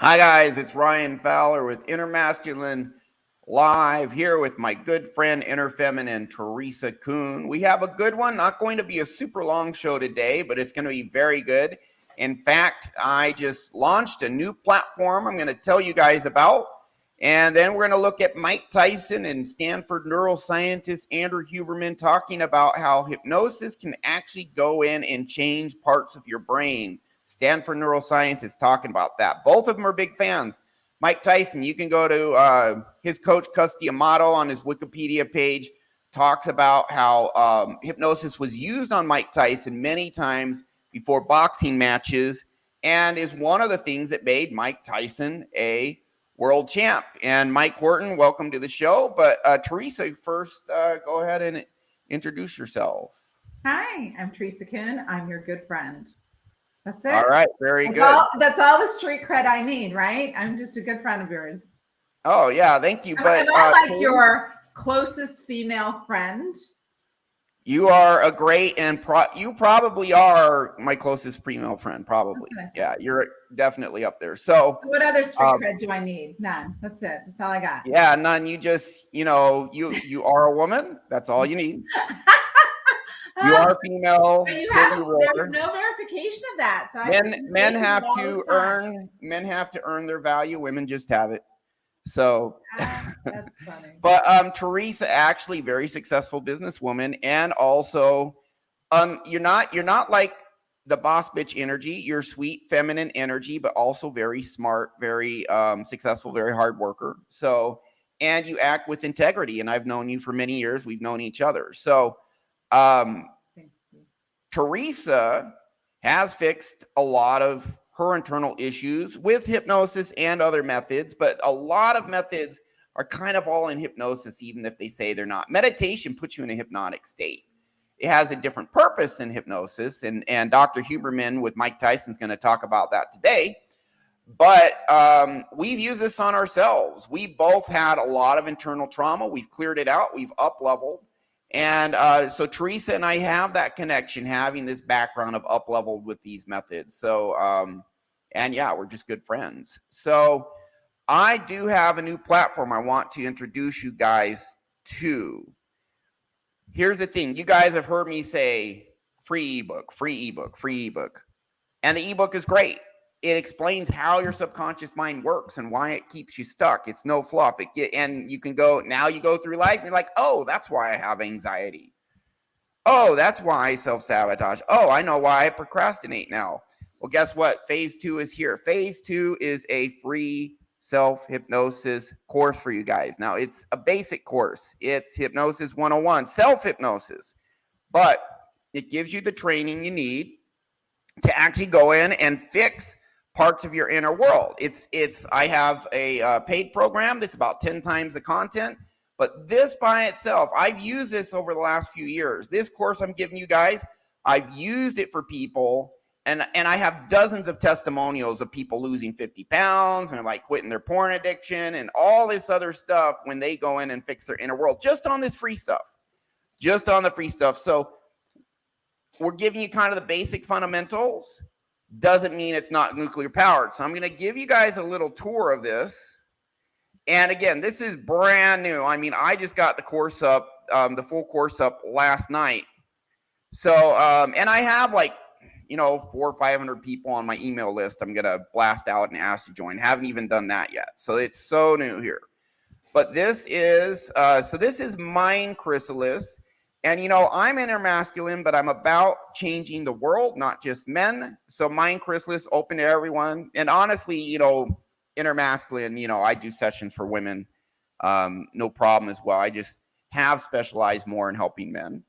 Hi guys, it's Ryan Fowler with Inner Masculine Live here with my good friend Inner Feminine Teresa Kuhn. We have a good one, not going to be a super long show today, but it's going to be very good. In fact, I just launched a new platform I'm going to tell you guys about. And then we're going to look at Mike Tyson and Stanford neuroscientist Andrew Huberman talking about how hypnosis can actually go in and change parts of your brain. Stanford neuroscientist talking about that. Both of them are big fans. Mike Tyson, you can go to his coach, Custy Amato, on his Wikipedia page, talks about how hypnosis was used on Mike Tyson many times before boxing matches and is one of the things that made Mike Tyson a world champ. And Mike Horton, welcome to the show. But Teresa, first, go ahead and introduce yourself. Hi, I'm Teresa Kuhn. I'm your good friend. That's it. All right, very good. That's all the street cred I need, right? I'm just a good friend of yours. Oh, yeah, thank you. But am I like your closest female friend? You are a great and you probably are my closest female friend, probably. Yeah, you're definitely up there. So what other street cred do I need? None. That's it. That's all I got. Yeah, none. You just, you are a woman. That's all you need. You are female. But there's no verification of that. So men have to earn their value. Women just have it. So that's funny. But Teresa, actually very successful businesswoman, and also you're not like the boss bitch energy. You're sweet feminine energy, but also very smart, very successful, very hard worker. So, and you act with integrity, and I've known you for many years. We've known each other. So Teresa has fixed a lot of her internal issues with hypnosis and other methods, but a lot of methods are kind of all in hypnosis, even if they say they're not. Meditation puts you in a hypnotic state. It has a different purpose in hypnosis, and Dr. Huberman with Mike Tyson is going to talk about that today. But we've used this on ourselves. We both had a lot of internal trauma. We've cleared it out. We've up-leveled. And so Teresa and I have that connection, having this background of up-leveled with these methods. So, and yeah, we're just good friends. So I do have a new platform I want to introduce you guys to. Here's the thing. You guys have heard me say free ebook, free ebook, free ebook. And the ebook is great. It explains how your subconscious mind works and why it keeps you stuck. It's no fluff. And you can go through life and you're like, oh, that's why I have anxiety. Oh, that's why I self-sabotage. Oh, I know why I procrastinate now. Well, guess what? Phase 2 is here. Phase 2 is a free self-hypnosis course for you guys. Now, it's a basic course. It's Hypnosis 101, self-hypnosis. But it gives you the training you need to actually go in and fix parts of your inner world. I have a paid program that's about 10 times the content, but this by itself, I've used this over the last few years. This course I'm giving you guys, I've used it for people, and I have dozens of testimonials of people losing 50 pounds and like quitting their porn addiction and all this other stuff when they go in and fix their inner world, just on this free stuff, just on the free stuff. So we're giving you kind of the basic fundamentals. Doesn't mean it's not nuclear powered. So I'm going to give you guys a little tour of this. And again, this is brand new. I mean, I just got the course up, the full course up last night. So, and I have like, 400 or 500 people on my email list I'm going to blast out and ask to join. Haven't even done that yet. So it's so new here. But this is, this is Mind Chrysalis. And, I'm inner masculine, but I'm about changing the world, not just men. So Mind Chrysalis, open to everyone. And honestly, inner masculine, I do sessions for women. No problem as well. I just have specialized more in helping men.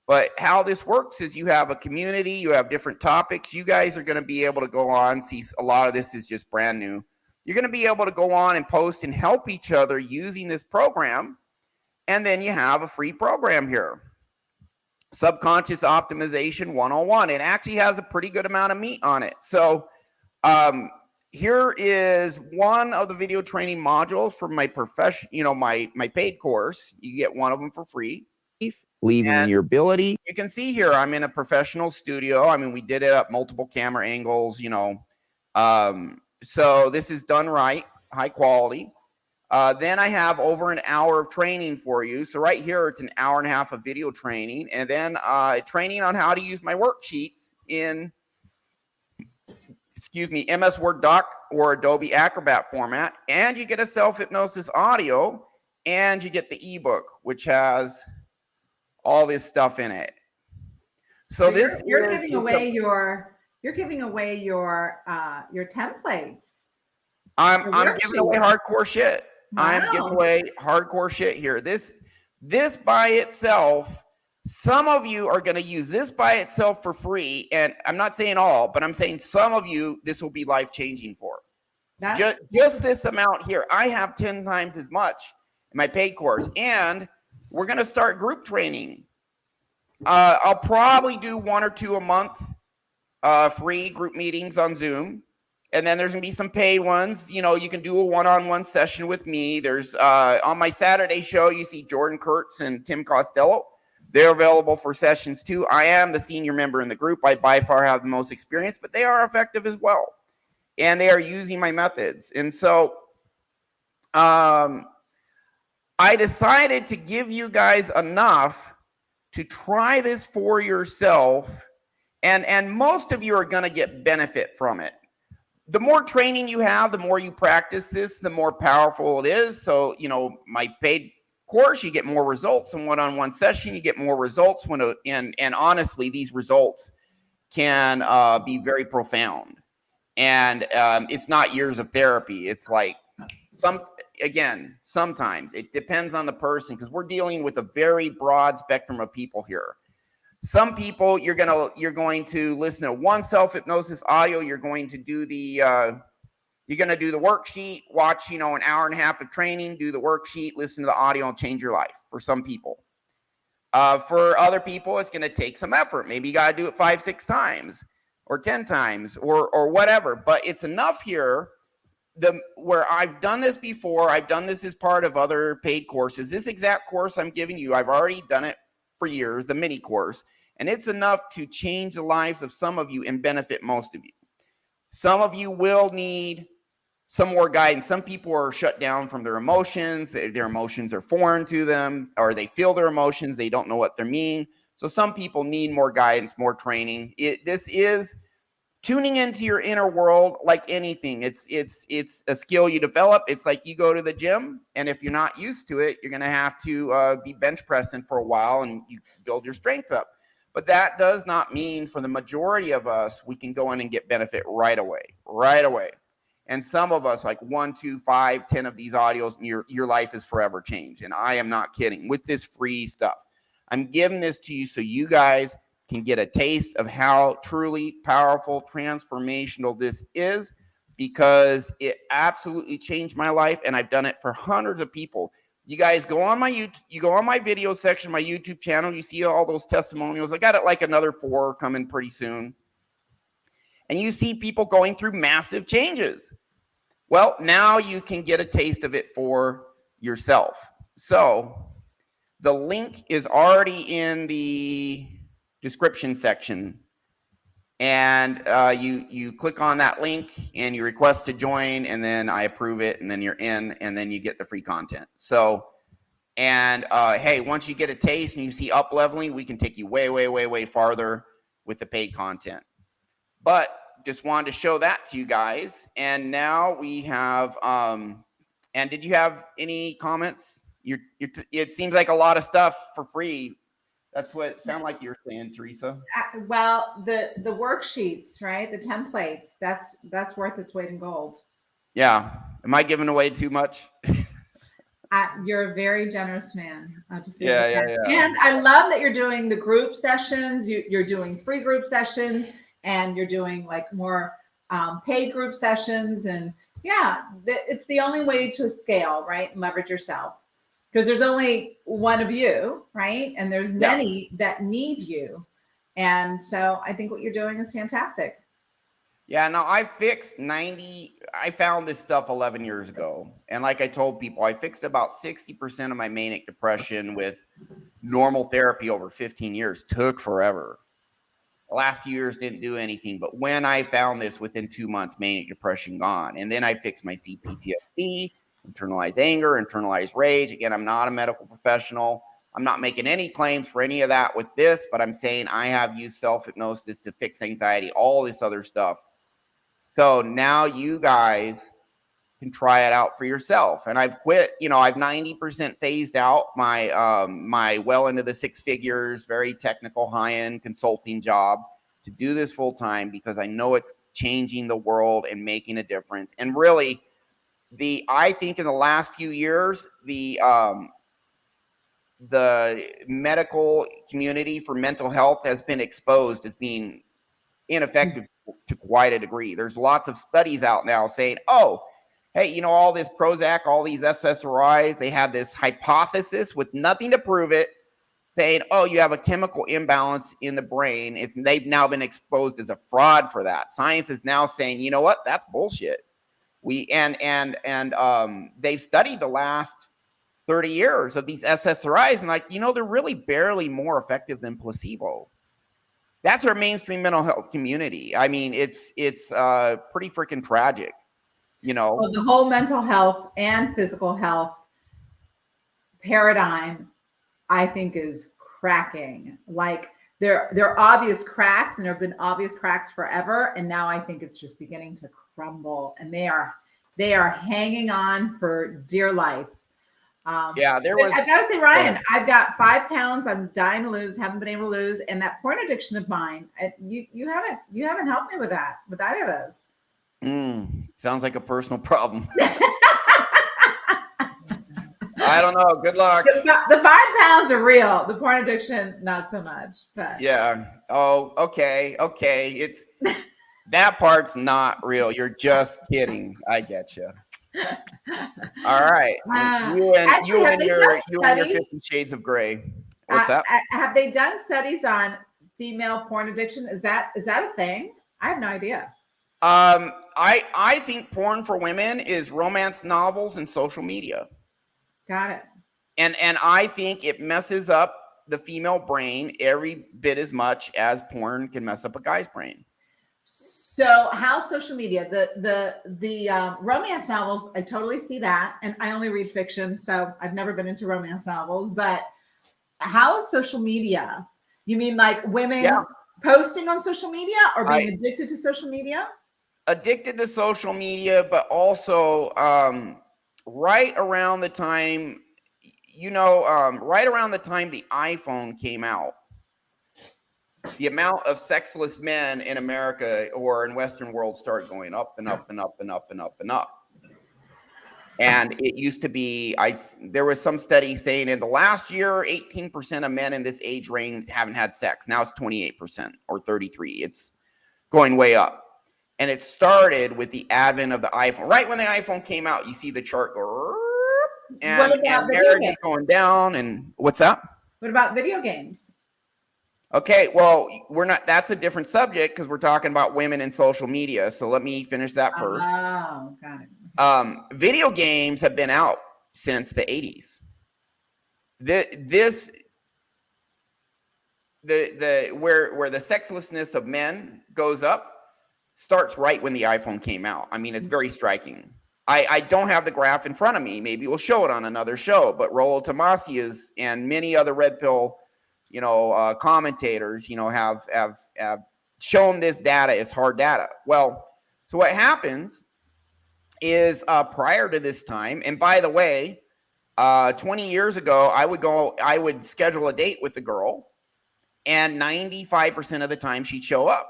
But how this works is you have a community, you have different topics. You guys are going to be able to go on, see a lot of this is just brand new. You're going to be able to go on and post and help each other using this program. And then you have a free program here. Subconscious Optimization 101. It actually has a pretty good amount of meat on it. So here is one of the video training modules from my my paid course. You get one of them for free. Believing in your ability. You can see here, I'm in a professional studio. I mean, we did it at multiple camera angles, So this is done right, high quality. Then I have over an hour of training for you. So right here, it's an hour and a half of video training, and then training on how to use my worksheets in, MS Word Doc or Adobe Acrobat format. And you get a self-hypnosis audio, and you get the ebook, which has all this stuff in it. So this you're giving away your templates. I'm giving away hardcore shit. Wow. I'm giving away hardcore shit here. This by itself, some of you are going to use this by itself for free, and I'm not saying all, but I'm saying some of you this will be life-changing for. Just this amount here. I have 10 times as much in my paid course, and we're going to start group training. I'll probably do 1 or 2 a month, free group meetings on Zoom. And then there's going to be some paid ones. You know, you can do a one-on-one session with me. There's on my Saturday show, you see Jordan Kurtz and Tim Costello. They're available for sessions too. I am the senior member in the group. I by far have the most experience, but they are effective as well. And they are using my methods. And so I decided to give you guys enough to try this for yourself. And most of you are going to get benefit from it. The more training you have, the more you practice this, the more powerful it is. So, you know, my paid course, you get more results. In one-on-one session, you get more results. And honestly, these results can be very profound. And it's not years of therapy. It's like sometimes it depends on the person, because we're dealing with a very broad spectrum of people here. Some people, you're going to listen to one self-hypnosis audio. You're going to do the worksheet, watch, an hour and a half of training, do the worksheet, listen to the audio, and change your life. For some people, for other people, it's going to take some effort. Maybe you got to do it 5, 6 times, or 10 times, or whatever. But it's enough here. Where I've done this before, I've done this as part of other paid courses. This exact course I'm giving you, I've already done it for years, the mini course, and it's enough to change the lives of some of you and benefit most of you. Some of you will need some more guidance. Some people are shut down from their emotions. Their emotions are foreign to them, or they feel their emotions. They don't know what they mean. So some people need more guidance, more training. This is tuning into your inner world like anything. It's a skill you develop. It's like you go to the gym, and if you're not used to it, you're going to have to be bench pressing for a while, and you build your strength up. But that does not mean for the majority of us, we can go in and get benefit right away. And some of us, like 1, 2, 5, 10 of these audios, and your life is forever changed. And I am not kidding with this free stuff. I'm giving this to you so you guys can get a taste of how truly powerful, transformational this is, because it absolutely changed my life, and I've done it for hundreds of people. You guys go on my YouTube, you go on my video section, my YouTube channel, you see all those testimonials. I got it like another 4 coming pretty soon. And you see people going through massive changes. Well, now you can get a taste of it for yourself. So the link is already in the description section, and you click on that link and you request to join, and then I approve it, and then you're in, and then you get the free content. So, and hey, once you get a taste and you see up leveling, we can take you way farther with the paid content. But just wanted to show that to you guys. And now we have and did you have any comments? It seems like a lot of stuff for free. That's what it sounded like you were saying, Teresa. Well, the worksheets, right? The templates, that's worth its weight in gold. Yeah. Am I giving away too much? You're a very generous man. Yeah. And I love that you're doing the group sessions. You're doing free group sessions, and you're doing like more paid group sessions. And yeah, it's the only way to scale, right? And leverage yourself. Because there's only one of you, right? And there's many that need you. And so I think what you're doing is fantastic. Yeah, no, I found this stuff 11 years ago. And like I told people, I fixed about 60% of my manic depression with normal therapy over 15 years. Took forever. The last few years didn't do anything. But when I found this, within 2 months, manic depression gone. And then I fixed my CPTSD, internalized anger, internalized rage. Again, I'm not a medical professional. I'm not making any claims for any of that with this, but I'm saying I have used self-hypnosis to fix anxiety, all this other stuff. So now you guys can try it out for yourself. And I've quit, I've 90% phased out my my well into the six figures, very technical, high-end consulting job to do this full time, because I know it's changing the world and making a difference. And really, I think in the last few years, the medical community for mental health has been exposed as being ineffective to quite a degree. There's lots of studies out now saying, oh, hey, all this Prozac, all these SSRIs, they had this hypothesis with nothing to prove it, saying, oh, you have a chemical imbalance in the brain. They've now been exposed as a fraud for that. Science is now saying, you know what, that's bullshit. They've studied the last 30 years of these SSRIs, and they're really barely more effective than placebo. That's our mainstream mental health community. I mean, it's pretty freaking tragic. Well, the whole mental health and physical health paradigm, I think, is cracking. Like there are obvious cracks, and there have been obvious cracks forever. And now I think it's just beginning to crumble, and they are hanging on for dear life. I've got to say, Ryan, I've got 5 pounds. I'm dying to lose, haven't been able to lose. And that porn addiction of mine, you haven't helped me with that, with either of those. Sounds like a personal problem. I don't know. Good luck. The 5 pounds are real. The porn addiction, not so much. But yeah. Oh, okay. It's that part's not real. You're just kidding. I get you. All right. You and your 50 Shades of Grey. What's up? Have they done studies on female porn addiction? Is that a thing? I have no idea. I think porn for women is romance novels and social media. Got it. And I think it messes up the female brain every bit as much as porn can mess up a guy's brain. So how social media, the romance novels, I totally see that. And I only read fiction, so I've never been into romance novels. But how is social media? You mean like women posting on social media, or being addicted to social media? Addicted to social media, but also right around the time, right around the time the iPhone came out, the amount of sexless men in America or in Western world started going up and up and up and up and up and up. And it used to be, there was some study saying in the last year, 18% of men in this age range haven't had sex. Now it's 28% or 33%. It's going way up. And it started with the advent of the iPhone. Right when the iPhone came out, you see the chart go, and marriage is going down. And what's that? What about video games? Okay, well, that's a different subject, because we're talking about women and social media. So let me finish that first. Oh, got it. Video games have been out since the 80s. Where the sexlessness of men goes up starts right when the iPhone came out. I mean, it's very striking. I don't have the graph in front of me. Maybe we'll show it on another show. But Rollo Tomasi and many other red pill, commentators, have shown this data. It's hard data. Well, so what happens is prior to this time, and by the way, 20 years ago, I would schedule a date with the girl, and 95% of the time she'd show up.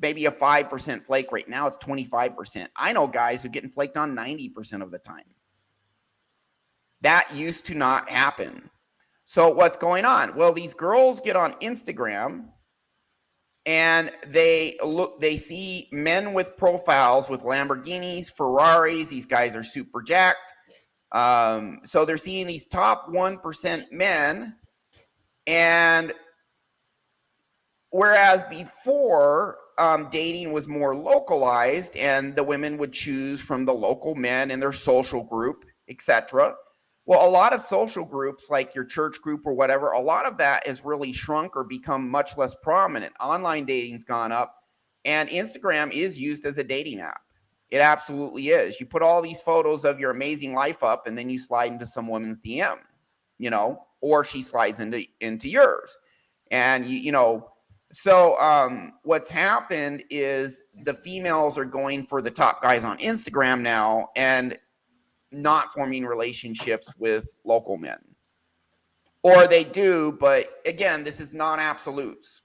Maybe a 5% flake rate. Now it's 25%. I know guys who are getting flaked on 90% of the time. That used to not happen. So what's going on? Well, these girls get on Instagram and they see men with profiles with Lamborghinis, Ferraris. These guys are super jacked. So they're seeing these top 1% men. And whereas before, dating was more localized, and the women would choose from the local men in their social group, etc. Well, a lot of social groups like your church group or whatever, a lot of that has really shrunk or become much less prominent. Online dating's gone up, and Instagram is used as a dating app. It absolutely is. You put all these photos of your amazing life up, and then you slide into some woman's DM, or she slides into yours. And so what's happened is the females are going for the top guys on Instagram now and not forming relationships with local men. Or they do, but again, this is not absolutes.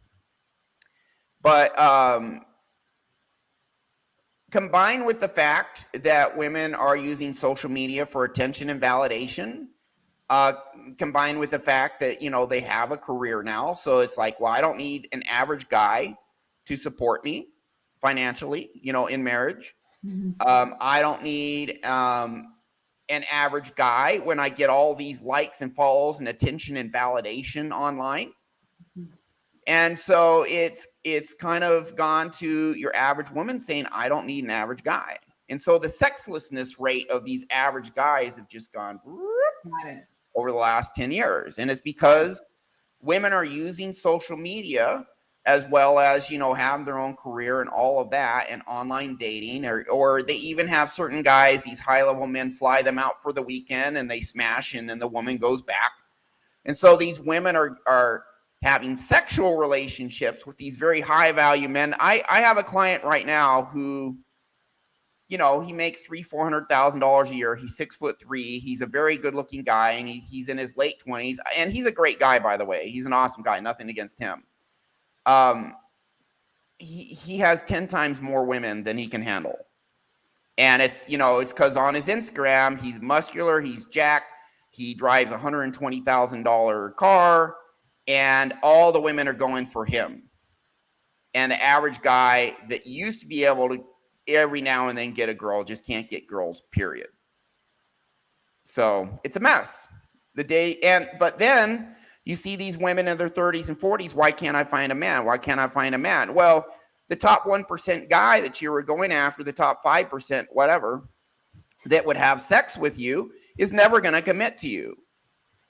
But combined with the fact that women are using social media for attention and validation, combined with the fact that, they have a career now. So it's like, well, I don't need an average guy to support me financially, in marriage. I don't need an average guy when I get all these likes and follows and attention and validation online. And so it's kind of gone to your average woman saying, I don't need an average guy. And so the sexlessness rate of these average guys have just gone over the last 10 years. And it's because women are using social media as well as, have their own career and all of that, and online dating, or they even have certain guys, these high-level men, fly them out for the weekend and they smash, and then the woman goes back. And so these women are having sexual relationships with these very high-value men. I have a client right now who, he makes $300,000-$400,000 a year. He's 6'3". He's a very good-looking guy, and he's in his late 20s. And he's a great guy, by the way. He's an awesome guy. Nothing against him. He has 10 times more women than he can handle. And it's because on his Instagram, he's muscular, he's jacked, he drives a $120,000 car, and all the women are going for him. And the average guy that used to be able to every now and then get a girl just can't get girls, period. So it's a mess. But then you see these women in their 30s and 40s. Why can't I find a man? Why can't I find a man? Well, the top 1% guy that you were going after, the top 5%, whatever, that would have sex with you is never going to commit to you.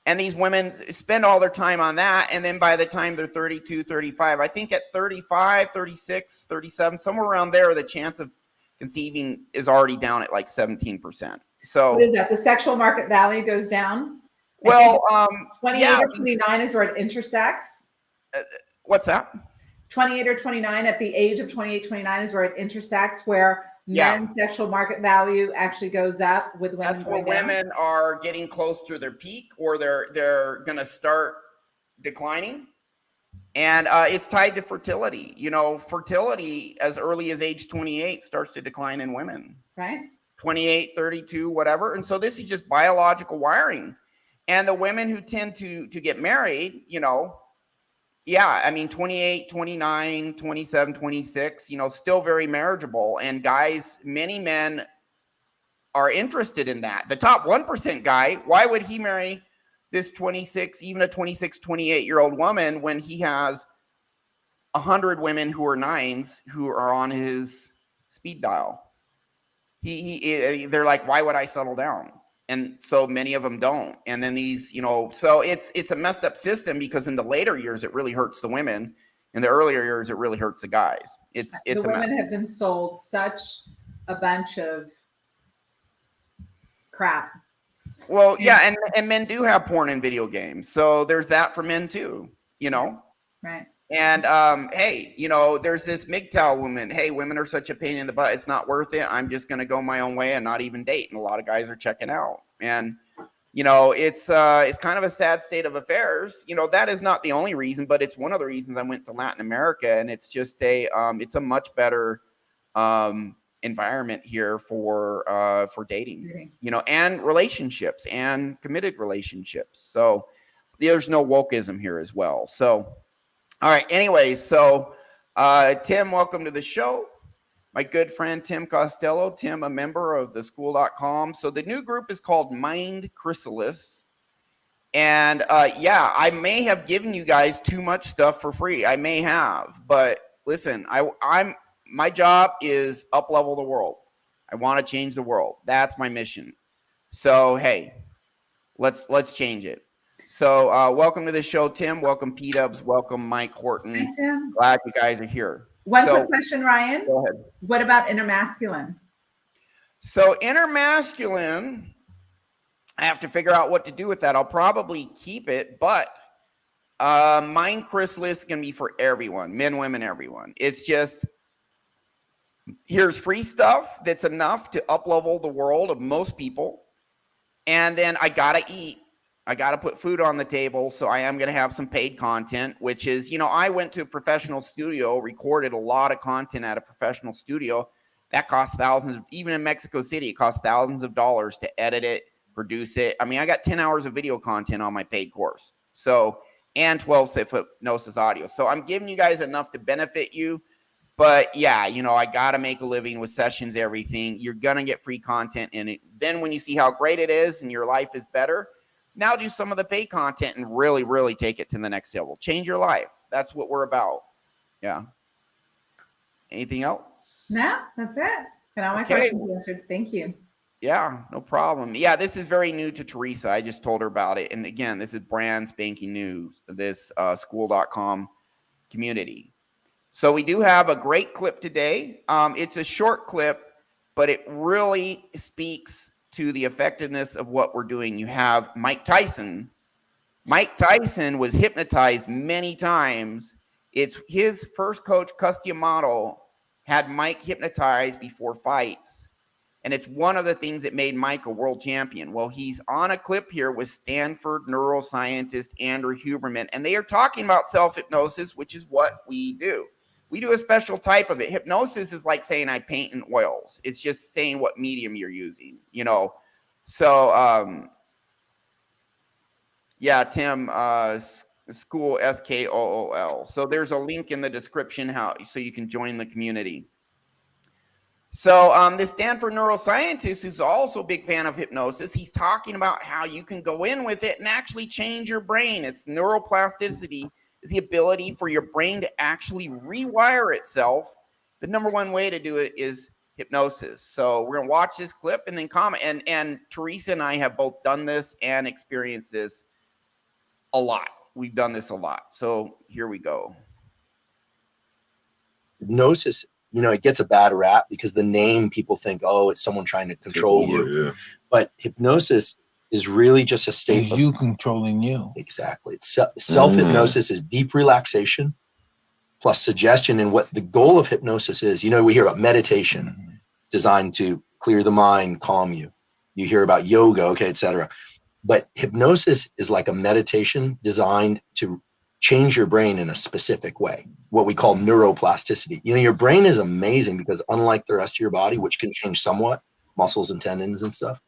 And these women spend all their time on that. And then by the time they're 32, 35, I think at 35, 36, 37, somewhere around there, the chance of conceiving is already down at like 17%. So what is that? The sexual market value goes down? Well, 28 or 29 is where it intersects. What's that? 28 or 29 at the age of 28, 29 is where it intersects, where men's sexual market value actually goes up with women. That's where women are getting close to their peak, or they're going to start declining. And it's tied to fertility. Fertility as early as age 28 starts to decline in women. Right. 28, 32, whatever. And so this is just biological wiring. And the women who tend to get married, 28, 29, 27, 26, still very marriageable. And guys, many men are interested in that. The top 1% guy, why would he marry this 26, even a 26, 28-year-old woman when he has 100 women who are 9s who are on his speed dial? They're like, why would I settle down? And so many of them don't. And then these, so it's a messed up system, because in the later years, it really hurts the women. In the earlier years, it really hurts the guys. It's the women have been sold such a bunch of crap. Well, yeah. And men do have porn and video games. So there's that for men too, Right. And, hey, there's this MGTOW woman. Hey, women are such a pain in the butt. It's not worth it. I'm just going to go my own way and not even date. And a lot of guys are checking out. And, it's kind of a sad state of affairs. That is not the only reason, but it's one of the reasons I went to Latin America. And it's just it's a much better, environment here for dating, and relationships and committed relationships. So there's no wokeism here as well. So, all right. Anyways, so Tim, welcome to the show. My good friend Tim Costello. Tim, a member of the school.com. So the new group is called Mind Chrysalis. And I may have given you guys too much stuff for free. I may have, but listen, my job is up level the world. I want to change the world. That's my mission. So hey, Let's change it. So welcome to the show, Tim. Welcome, P-Dubs. Welcome, Mike Horton. Hi, Tim. Glad you guys are here. One quick question, Ryan. Go ahead. What about intermasculine? So intermasculine, I have to figure out what to do with that. I'll probably keep it, but Mind Chrysalis is going to be for everyone, men, women, everyone. It's just, here's free stuff that's enough to up-level the world of most people. And then I got to eat. I got to put food on the table. So I am going to have some paid content, which is, I went to a professional studio, recorded a lot of content at a professional studio. That costs thousands, even in Mexico City, it costs thousands of dollars to edit it, produce it. I mean, I got 10 hours of video content on my paid course. So, and 12 self-hypnosis audio. So I'm giving you guys enough to benefit you. But yeah, I got to make a living with sessions, everything. You're going to get free content in it. Then when you see how great it is and your life is better, now do some of the paid content and really, really take it to the next level. Change your life. That's what we're about. Yeah. Anything else? No, that's it. Got all my questions answered. Thank you. Yeah, no problem. Yeah, this is very new to Teresa. I just told her about it. And again, this is brand spanking new, this school.com community. So we do have a great clip today. It's a short clip, but it really speaks to the effectiveness of what we're doing. You have Mike Tyson. Mike Tyson was hypnotized many times. It's his first coach, Customato, had Mike hypnotized before fights. And it's one of the things that made Mike a world champion. Well, he's on a clip here with Stanford neuroscientist Andrew Huberman, and they are talking about self-hypnosis, which is what we do. We do a special type of it. Hypnosis is like saying I paint in oils. It's just saying what medium you're using, So, yeah, Tim, school, SKOOL. So there's a link in the description so you can join the community. So the Stanford neuroscientist, who's also a big fan of hypnosis, he's talking about how you can go in with it and actually change your brain. It's neuroplasticity, is the ability for your brain to actually rewire itself. The number one way to do it is hypnosis. So we're going to watch this clip and then comment. And Teresa and I have both done this and experienced this a lot. We've done this a lot. So here we go. Hypnosis, it gets a bad rap because the name, people think, oh, it's someone trying to control you. Yeah. But hypnosis is really just a state of you controlling you. Exactly. It's self-hypnosis is deep relaxation plus suggestion. And what the goal of hypnosis is, we hear about meditation designed to clear the mind, calm you. You hear about yoga, et cetera. But hypnosis is like a meditation designed to change your brain in a specific way, what we call neuroplasticity. Your brain is amazing because unlike the rest of your body, which can change somewhat, muscles and tendons and stuff,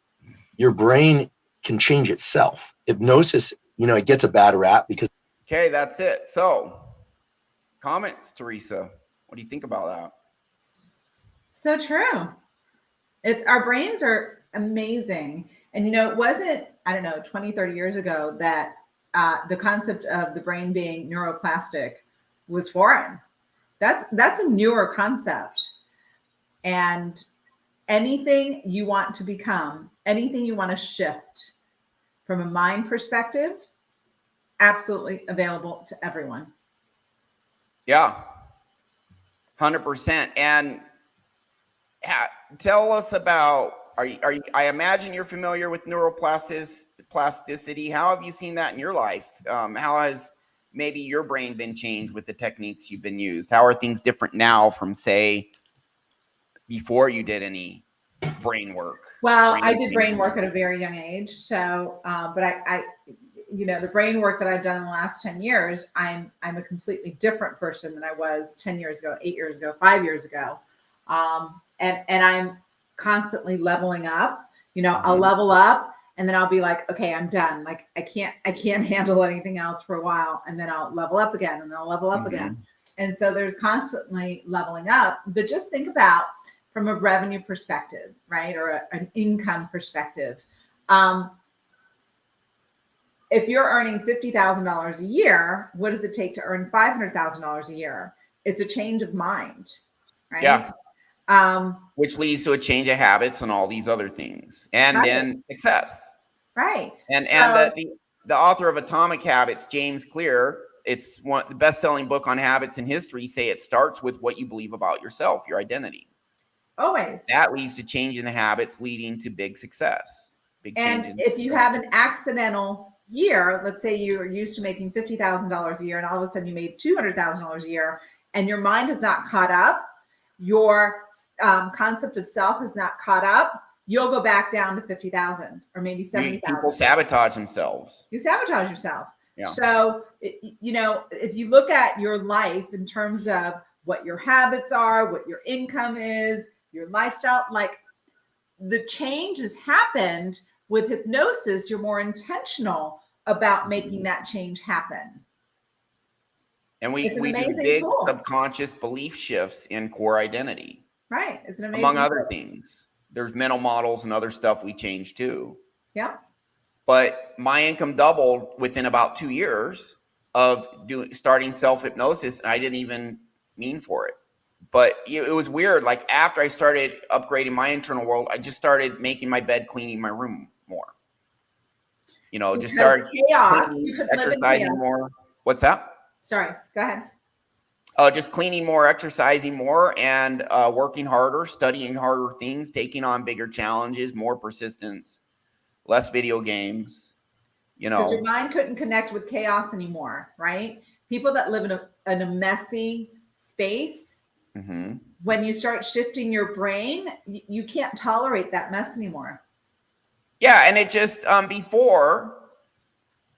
your brain can change itself. Hypnosis, it gets a bad rap because. Okay, that's it. So comments, Teresa. What do you think about that? So true. Our brains are amazing. And, it wasn't, 20, 30 years ago that the concept of the brain being neuroplastic was foreign. That's a newer concept. And anything you want to become, anything you want to shift from a mind perspective, absolutely available to everyone. Yeah, 100%. And tell us about, I imagine you're familiar with neuroplasticity. How have you seen that in your life? How has maybe your brain been changed with the techniques you've been used? How are things different now from, say, before you did any brain work? Well, I did brain work at a very young age. So, but I the brain work that I've done in the last 10 years, I'm a completely different person than I was 10 years ago, 8 years ago, 5 years ago. And I'm constantly leveling up. I'll level up and then I'll be like, okay, I'm done. Like I can't handle anything else for a while. And then I'll level up again and then I'll level up again. And so there's constantly leveling up, but just think about from a revenue perspective, right? Or an income perspective. If you're earning $50,000 a year, what does it take to earn $500,000 a year? It's a change of mind, right? Yeah. Which leads to a change of habits and all these other things. And then success. Right. And So, the author of Atomic Habits, James Clear, it's one the best-selling book on habits in history, say it starts with what you believe about yourself, your identity. always. That leads to change in the habits, leading to big success. Big change And in if you have an accidental year, let's say you're used to making $50,000 a year and all of a sudden you made $200,000 a year and your mind has not caught up, your concept of self has not caught up, you'll go back down to 50,000 or maybe people 70,000. sabotage themselves. You sabotage yourself. Yeah. So, you know, if you look at your life in terms of what your habits are, what your income is, your lifestyle, like the change has happened. With hypnosis, you're more intentional about making that change happen. And It's an we do amazing big tool. subconscious belief shifts in core identity, Right. It's an amazing among other tool. things. There's mental models and other stuff we change too. Yeah. But my income doubled within about 2 years of starting self-hypnosis, and I didn't even mean for it. But it was weird. Like after I started upgrading my internal world, I just started making my bed, cleaning my room more. You know, just Because started chaos, cleaning, you couldn't live in exercising chaos. more. What's that? Sorry, go ahead. Just cleaning more, exercising more, and working harder, studying harder things, taking on bigger challenges, more persistence, less video games. You Because your know, mind couldn't connect with chaos anymore, right? People that live in a messy space, mm-hmm. when you start shifting your brain, you can't tolerate that mess anymore. Yeah, and it just before,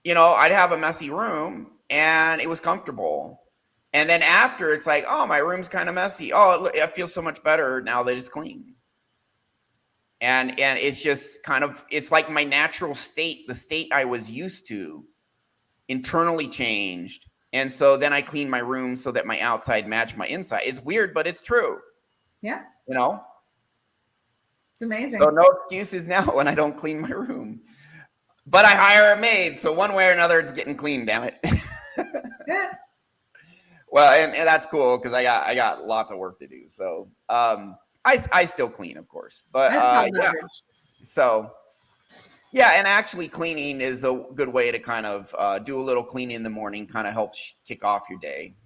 you know, I'd have a messy room and it was comfortable. And then after, it's like, oh, my room's kind of messy. Oh, it feels so much better now that it's clean. And it's just kind of, it's like my natural state, the state I was used to, internally changed. And so then I clean my room so that my outside match my inside. It's weird, but it's true. Yeah. You know? It's amazing. So no excuses now when I don't clean my room. But I hire a maid, so one way or another, it's getting clean. Damn it! Yeah. Well, and that's cool because I got lots of work to do. So I still clean, of course, but yeah. So yeah, and actually cleaning is a good way to kind of do a little cleaning in the morning. Kind of helps kick off your day,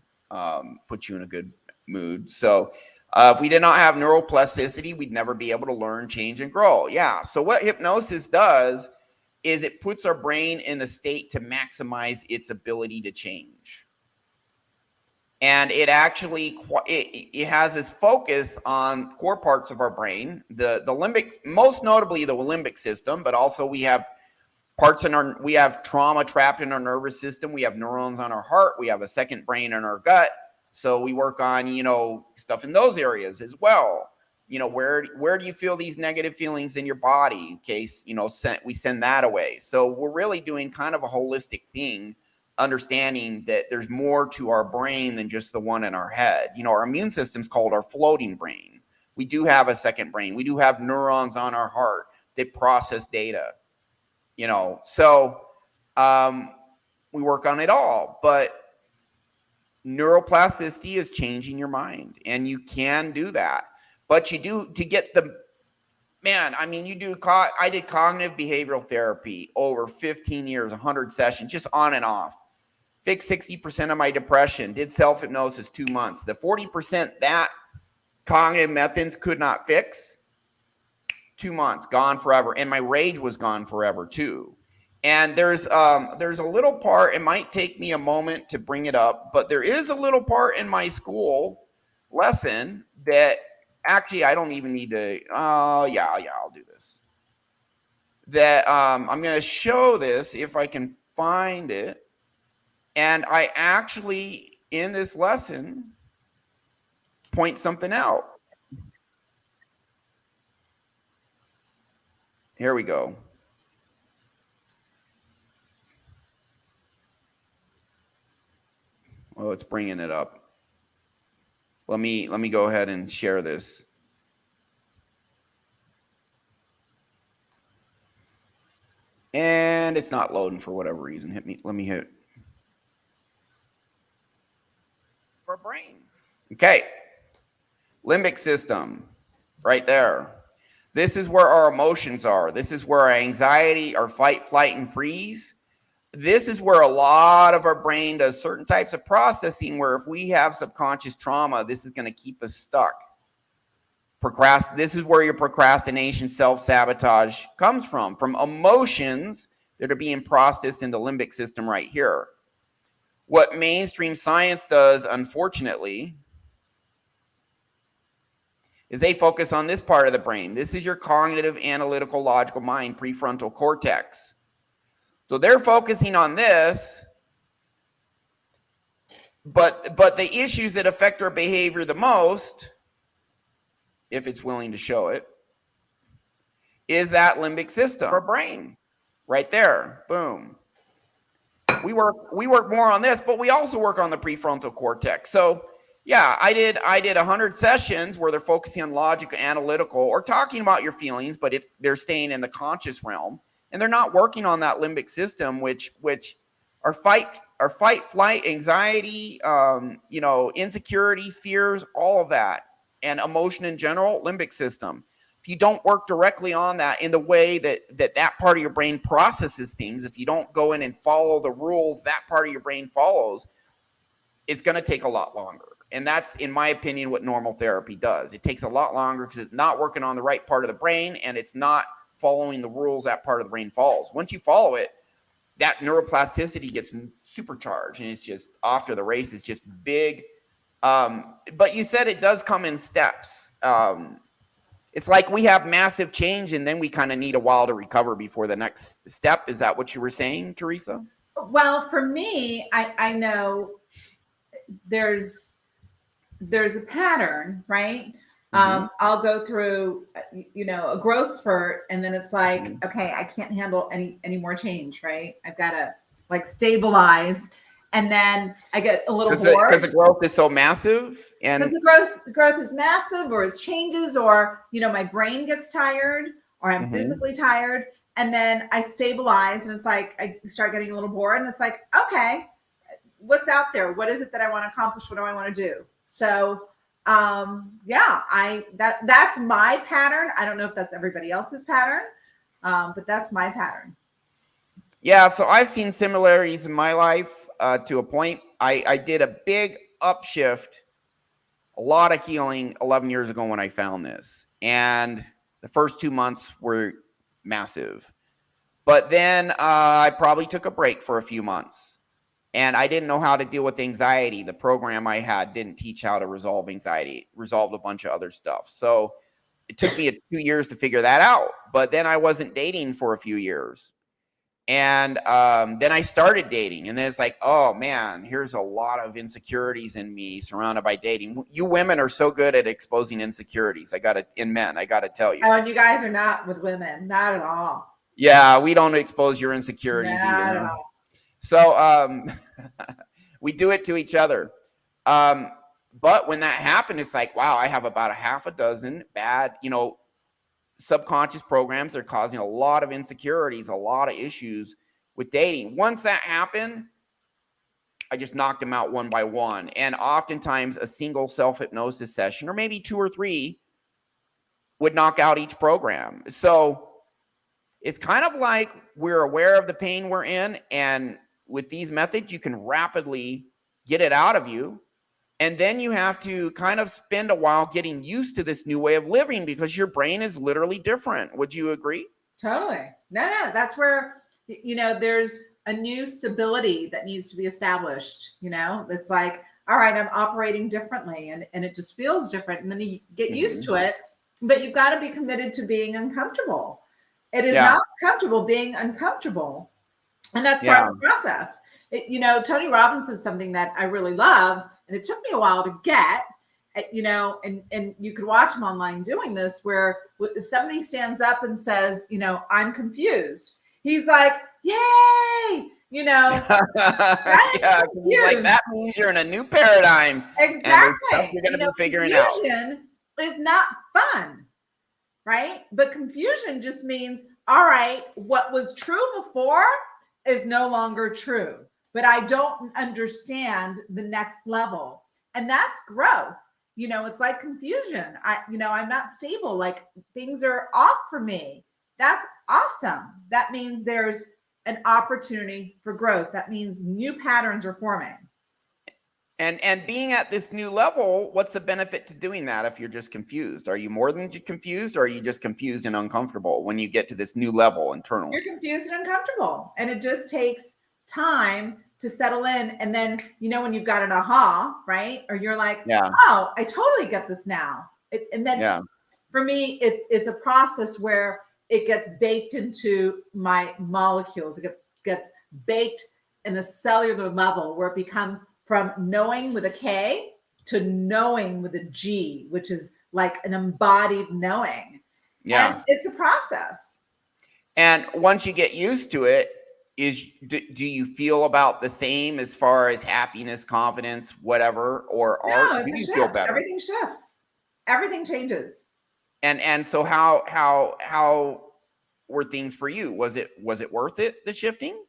put you in a good mood. So if we did not have neuroplasticity, we'd never be able to learn, change, and grow. Yeah. So what hypnosis does is it puts our brain in a state to maximize its ability to change. And it actually, it has this focus on core parts of our brain, the limbic, most notably the limbic system, but also we have parts we have trauma trapped in our nervous system. We have neurons on our heart. We have a second brain in our gut. So we work on, you know, stuff in those areas as well. You know, where do you feel these negative feelings in your body in case, you know, we send that away. So we're really doing kind of a holistic thing, understanding that there's more to our brain than just the one in our head. You know, our immune system's called our floating brain. We do have a second brain. We do have neurons on our heart that process data, you know. So we work on it all, but neuroplasticity is changing your mind, and you can do that. But you do, to get the, man, I mean, I did cognitive behavioral therapy over 15 years, 100 sessions, just on and off. Fixed 60% of my depression, did self-hypnosis 2 months. The 40% that cognitive methods could not fix, 2 months, gone forever. And my rage was gone forever too. And there's a little part, it might take me a moment to bring it up, but there is a little part in my school lesson that actually I don't even need to, yeah, I'll do this. That I'm going to show this if I can find it. And I actually, in this lesson, point something out. Here we go. Oh, it's bringing it up. Let me go ahead and share this. And it's not loading for whatever reason. Let me hit for brain. Okay. Limbic system right there. This is where our emotions are. This is where our anxiety, our fight, flight, and freeze. This is where a lot of our brain does certain types of processing where if we have subconscious trauma, this is going to keep us stuck. This is where your procrastination, self-sabotage comes from emotions that are being processed in the limbic system right here. What mainstream science does, unfortunately, is they focus on this part of the brain. This is your cognitive, analytical, logical mind, prefrontal cortex. So they're focusing on this, but the issues that affect our behavior the most, if it's willing to show it, is that limbic system, our brain, right there. Boom. We work more on this, but we also work on the prefrontal cortex. So yeah, I did 100 sessions where they're focusing on logical, analytical, or talking about your feelings, but they're staying in the conscious realm, and they're not working on that limbic system, which are fight, flight, anxiety, insecurities, fears, all of that, and emotion in general, limbic system. If you don't work directly on that in the way that part of your brain processes things, if you don't go in and follow the rules that part of your brain follows, it's going to take a lot longer. And that's, in my opinion, what normal therapy does. It takes a lot longer because it's not working on the right part of the brain, and it's not following the rules that part of the brain follows. Once you follow it, that neuroplasticity gets supercharged, and it's just off to the races, just big. But you said it does come in steps. It's like we have massive change, and then we kind of need a while to recover before the next step. Is that what you were saying, Teresa? Well, for me, I know there's a pattern, right? I'll go through, a growth spurt, and then it's like, okay, I can't handle any more change, right? I've got to like stabilize, and then I get a little bored because the growth is so massive, and because the growth is massive, or it's changes, or my brain gets tired, or I'm physically tired, and then I stabilize, and it's like I start getting a little bored, and it's like, okay, what's out there? What is it that I want to accomplish? What do I want to do? So that's my pattern. I don't know if that's everybody else's pattern, but that's my pattern. Yeah, so I've seen similarities in my life to a point. I did a big upshift, a lot of healing 11 years ago when I found this. And the first 2 months were massive. But then I probably took a break for a few months. And I didn't know how to deal with anxiety. The program I had didn't teach how to resolve anxiety, resolved a bunch of other stuff. So it took me 2 years to figure that out. But then I wasn't dating for a few years. And then I started dating. And then it's like, oh, man, here's a lot of insecurities in me surrounded by dating. You women are so good at exposing insecurities. In men, I got to tell you. Oh, and you guys are not with women. Not at all. Yeah, we don't expose your insecurities not either. At all. So we do it to each other. But when that happened, it's like, wow, I have about a half a dozen bad, subconscious programs that are causing a lot of insecurities, a lot of issues with dating. Once that happened, I just knocked them out one by one. And oftentimes a single self-hypnosis session, or maybe 2 or 3, would knock out each program. So it's kind of like we're aware of the pain we're in, and with these methods, you can rapidly get it out of you. And then you have to kind of spend a while getting used to this new way of living because your brain is literally different. Would you agree? Totally. No, that's where, there's a new stability that needs to be established. It's like, all right, I'm operating differently, and it just feels different. And then you get used to it, but you've got to be committed to being uncomfortable. It is not comfortable being uncomfortable. And that's part of the process. Tony Robbins is something that I really love, and it took me a while to get, and you could watch him online doing this, where if somebody stands up and says, I'm confused, he's like, yay, yeah, like that means you're in a new paradigm. Exactly. You're going to be figuring out. Confusion is not fun, right? But confusion just means, all right, what was true before is no longer true, but I don't understand the next level. And that's growth. it's like confusion. I'm not stable. Like things are off for me. That's awesome. That means there's an opportunity for growth. That means new patterns are forming. And being at this new level, what's the benefit to doing that if you're just confused? Are you more than confused, or are you just confused and uncomfortable when you get to this new level internally? You're confused and uncomfortable. And it just takes time to settle in. And then, when you've got an aha, right? Or you're like, oh, I totally get this now. And then for me, it's a process where it gets baked into my molecules. It gets baked in a cellular level where it becomes from knowing with a K to knowing with a G, which is like an embodied knowing. Yeah. And it's a process. And once you get used to it, do you feel about the same as far as happiness, confidence, whatever, or do you feel better? Everything shifts. Everything changes. And so how were things for you? Was it worth it, the shifting?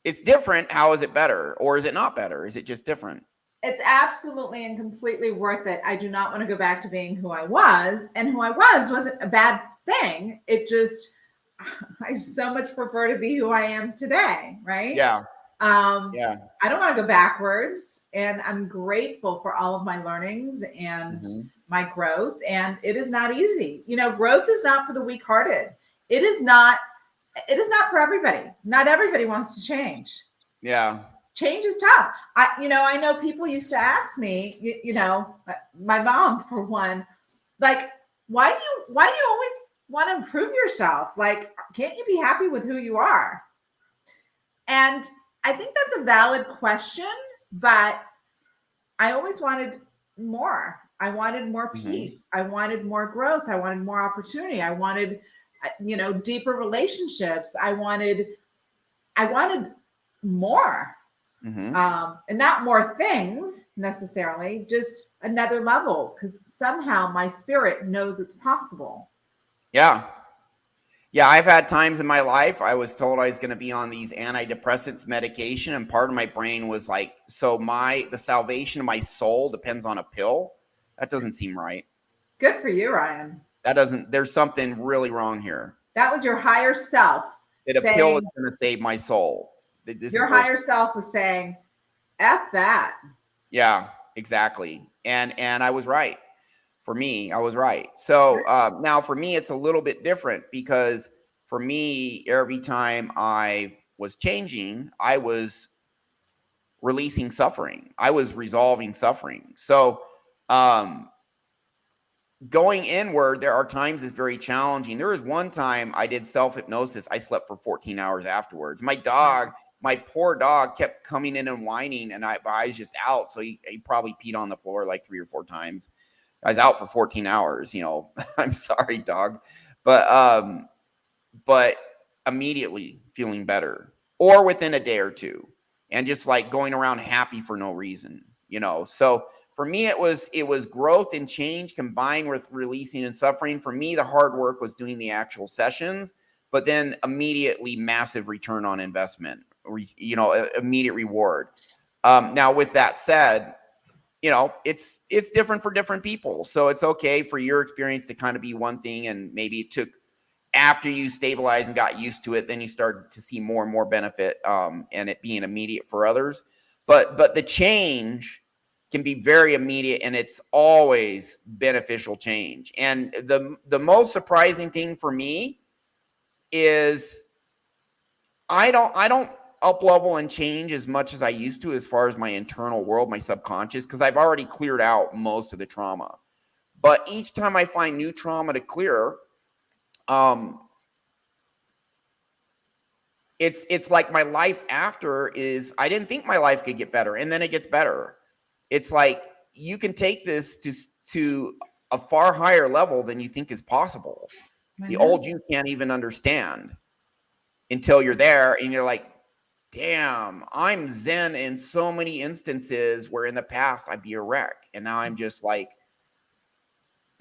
It's different. How is it better? Or is it not better? Is it just different? It's absolutely and completely worth it. I do not want to go back to being who I was. And who I was wasn't a bad thing. It just, I so much prefer to be who I am today. Right. Yeah. I don't want to go backwards. And I'm grateful for all of my learnings and my growth. And it is not easy. Growth is not for the weak-hearted. It is not for everybody. Not everybody wants to change. Yeah. Change is tough. I know people used to ask me, my mom for one, like, why do you always want to improve yourself? Like, can't you be happy with who you are? And I think that's a valid question, but I always wanted more. I wanted more peace. I wanted more growth. I wanted more opportunity. I wanted, deeper relationships. I wanted more. And not more things necessarily, just another level, because somehow my spirit knows it's possible. Yeah, I've had times in my life I was told I was going to be on these antidepressants medication, and part of my brain was like, so the salvation of my soul depends on a pill? That doesn't seem right. Good for you, Ryan. There's something really wrong here. That was your higher self. That a pill is going to save my soul. Your higher self was saying, F that. Yeah, exactly. And I was right. For me, I was right. So now for me, it's a little bit different, because for me, every time I was changing, I was releasing suffering. I was resolving suffering. So going inward, there are times it's very challenging. There was one time I did self-hypnosis. I slept for 14 hours afterwards. My poor dog kept coming in and whining, and I was just out. So he probably peed on the floor like 3 or 4 times. I was out for 14 hours, I'm sorry, dog. But immediately feeling better, or within a day or two, and just like going around happy for no reason, So for me, it was growth and change combined with releasing and suffering. For me, the hard work was doing the actual sessions, but then immediately massive return on investment, immediate reward. Now, with that said, it's different for different people. So it's okay for your experience to kind of be one thing, and maybe it took after you stabilized and got used to it, then you started to see more and more benefit, and it being immediate for others. But the change can be very immediate, and it's always beneficial change. And the most surprising thing for me is I don't up level and change as much as I used to, as far as my internal world, my subconscious, because I've already cleared out most of the trauma. But each time I find new trauma to clear, it's like my life after is, I didn't think my life could get better, and then it gets better. It's like you can take this to a far higher level than you think is possible. The old you can't even understand until you're there, and you're like, damn, I'm zen in so many instances where in the past I'd be a wreck, and now I'm just like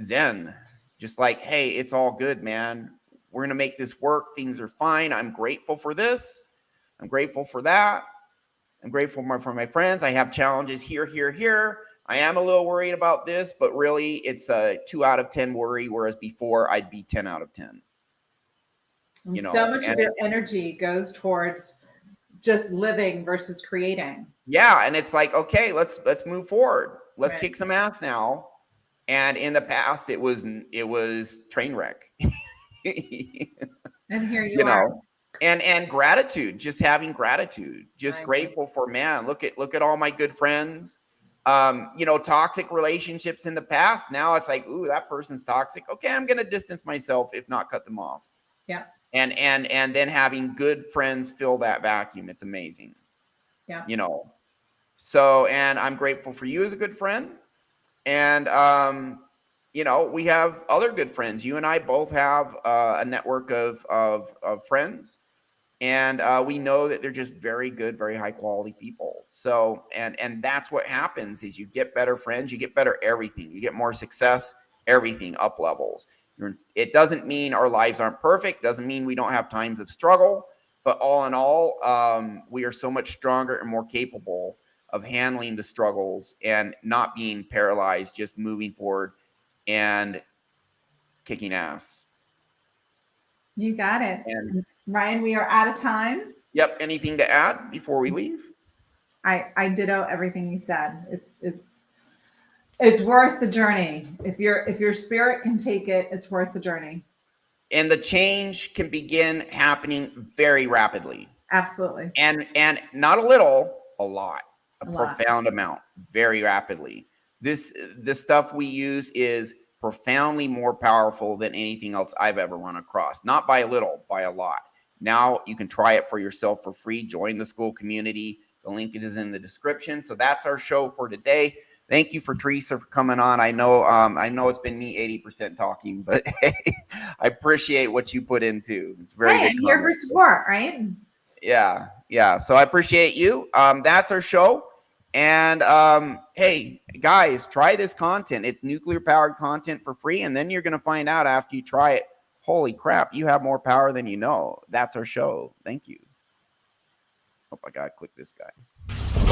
zen, just like, hey, it's all good, man. We're going to make this work. Things are fine. I'm grateful for this. I'm grateful for that. I'm grateful for my friends. I have challenges here, I am a little worried about this, but really it's a 2 out of 10 worry, whereas before I'd be 10 out of 10. And You so know, much and of your energy goes towards just living versus creating. yeah, and it's like, okay, let's move forward. Let's Right. kick some ass now. And in the past, it was train wreck. And here you You are. know, and gratitude, just having gratitude, just I agree. grateful for, man, look at all my good friends. You know, toxic relationships in the past, now it's like, ooh, that person's toxic, okay, I'm gonna distance myself, if not cut them off. Yeah. And then having good friends fill that vacuum, it's amazing. Yeah. You know, so, and I'm grateful for you as a good friend. And you know, we have other good friends. You and I both have a network of friends, and we know that they're just very good, very high quality people. So, and that's what happens is you get better friends, you get better everything, you get more success, everything up levels. It doesn't mean our lives aren't perfect, doesn't mean we don't have times of struggle, but all in all, we are so much stronger and more capable of handling the struggles and not being paralyzed, just moving forward and kicking ass. You got it. And Ryan, we are out of time. yep, anything to add before we leave? I ditto everything you said. It's worth the journey. If your spirit can take it, it's worth the journey. And the change can begin happening very rapidly. Absolutely. And not a little, a lot, a lot. profound amount, very rapidly. The stuff we use is profoundly more powerful than anything else I've ever run across. Not by a little, by a lot. Now you can try it for yourself for free. Join the school community. The link is in the description. So that's our show for today. Thank you for Teresa for coming on. I know it's been me 80% talking, but hey, I appreciate what you put into. It's very good. I'm here for support, right? Yeah. So I appreciate you. That's our show. And hey, guys, try this content. It's nuclear powered content for free, and then you're gonna find out after you try it. Holy crap, you have more power than you know. That's our show. Thank you. Oh, I gotta click this guy.